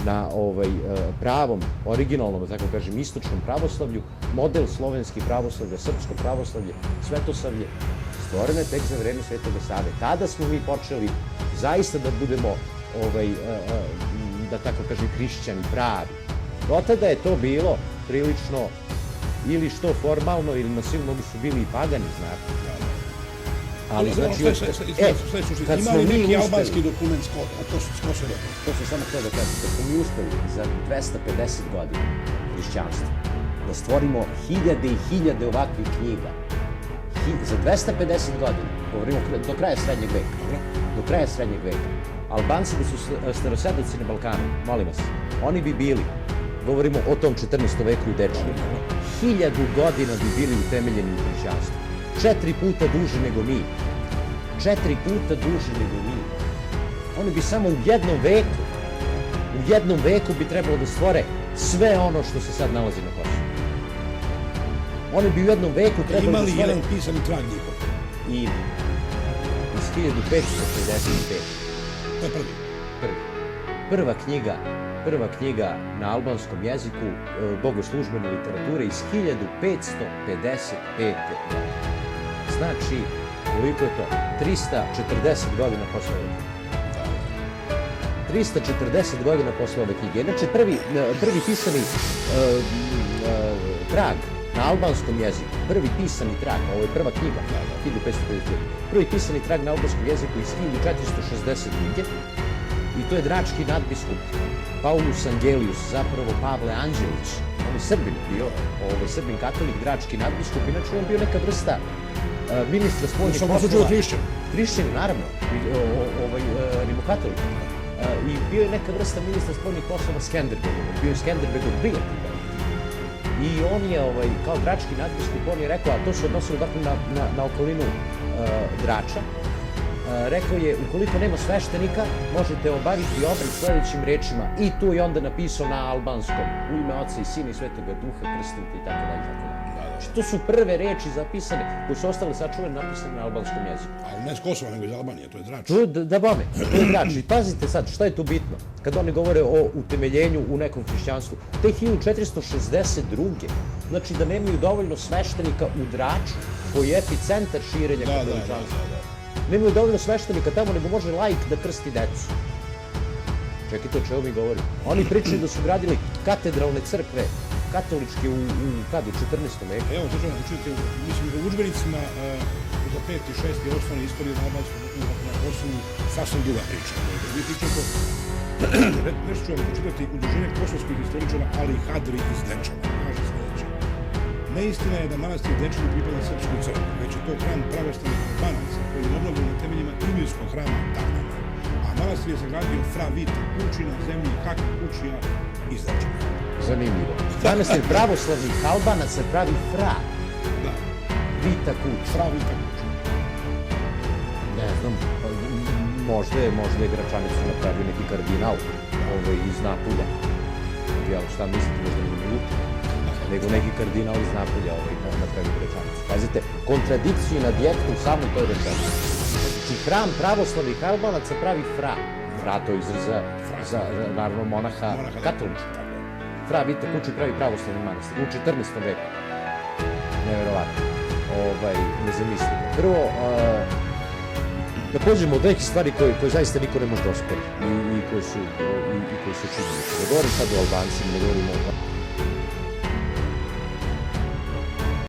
na pravom, originalnom, da tako kažem, istočnom pravoslavlju, model slovenski pravoslavlja, srpsko pravoslavlje, svetosavlje, stvoreno je tek za vreme Svetoga Save. Tada smo mi počeli zaista da budemo, da tako kažem, hrišćani pravi. Do tada je to bilo prilično ili što formalno ili na silu su bili i pagani, znate. Ali znači, kad smo mi neki uspeli, albanski dokument s Kosova, to sam samo htio da kažem, kad smo mi uspeli za 250 godina hrišćanstva da stvorimo hiljade i hiljade ovakvih knjiga, za 250 godina, govorimo do kraja srednjeg veka, do kraja srednjeg veka, Albanci da su starosedaci na Balkanu, molim vas, oni bi bili, govorimo o tom 14. veku u Dečiju, 1000 godina bi bili utemeljeni u hrišćanstvu. 4 puta duže nego mi. 4 puta duže nego mi. Oni bi samo u jednom veku bi trebalo da stvore sve ono što se sad nalazi na Kosovu. Oni bi u jednom veku trebalo da stvore... Imali jedan pisani trag njihov. I iz 1565. To je prvi. Prva knjiga na albanskom jeziku bogoslužbene literature iz 1555. Znači, koliko je to? 340 godina posle ove knjige. 340 godina posle ove knjige. Znači, prvi pisani trag na albanskom jeziku, prvi pisani trag, ovo je prva knjiga, 1555. Prvi pisani trag na albanskom jeziku iz 1462. I to je drački nadbiskup Paulus Angelius, zapravo Pavle Anđelić. On je Srbin bio, Srbin katolik, drački nadbiskup, inače on bio neka vrsta ministra spoljnih poslova. Hrišćan, naravno, rimokatolik. I bio je neka vrsta ministra spoljnih poslova Skenderbegom, bio je Skenderbegov prijatelj. I on je, kao drački nadbiskup, on je rekao, a to se odnosilo dakle na okolinu Drača, rekao je, ukoliko nema sveštenika, možete obaviti obred sledećim rečima i tu je onda napisao na albanskom, u ime Oca i Sina i Svetoga Duha, krstite i tako dalje. Znači, to su prve reči zapisane, koje su ostale sačuvane, napisane na albanskom jeziku. Ali ne s Kosova, nego iz Albanije, to je Drač. Da bome, to je Drač. I pazite sad, šta je tu bitno? Kad oni govore o utemeljenju u nekom hrišćanstvu, te 1462. Znači da nemaju dovoljno sveštenika u Draču, koji je epicentar širenja katoličanstva. Nemaju dovoljno sveštenika tamo, nego može laik da krsti decu. Čekajte, o čemu mi govorimo. Oni pričaju da su gradili katedralne crkve, katoličke u 14. veku. Evo, državno, učite, mislim, u udžbenicima za 5. i 6. osnovne istorije na albanskom na Kosovu sasvim druga priča. Vi pričate, nešto ću vam pročitati udruženje kosovskih istoričara Ali Hadri iz Dečana. Kaže sledeće. Neistina je da manastir Dečani pripada srpskoj crkvi, već je to hram pravoslavnih Albanaca koji je obnovljen na temeljima Imirskog hrama Tagnana. A manastir je sagradio Fra Vita Kući na zemlji Haka Kućija iz Dečana. Zanimljivo. Manastir pravoslavnih Albanaca pravi Fra Vita Kuć. Fra Vita Kuć. Ne znam, možda je Gračanicu napravio neki kardinal iz Napulja. Ja šta mislite, možda ne minuti, nego neki kardinal iz Napulja napravio Gračanicu. Pazite, kontradikciju na djektu samo toj rečenici. Znači, hram pravoslavnih Albanaca pravi Fra. Fra to izraz za naravno monaha katolička. Fra Vita Kući pravi pravoslavni manastir u 14. veku. Neverovatno. Nezamislivo. Prvo, da pođemo od nekih stvari koje zaista niko ne može da ospori i koje su činjenice. Ne govorim sad o Albancima, ne govorim o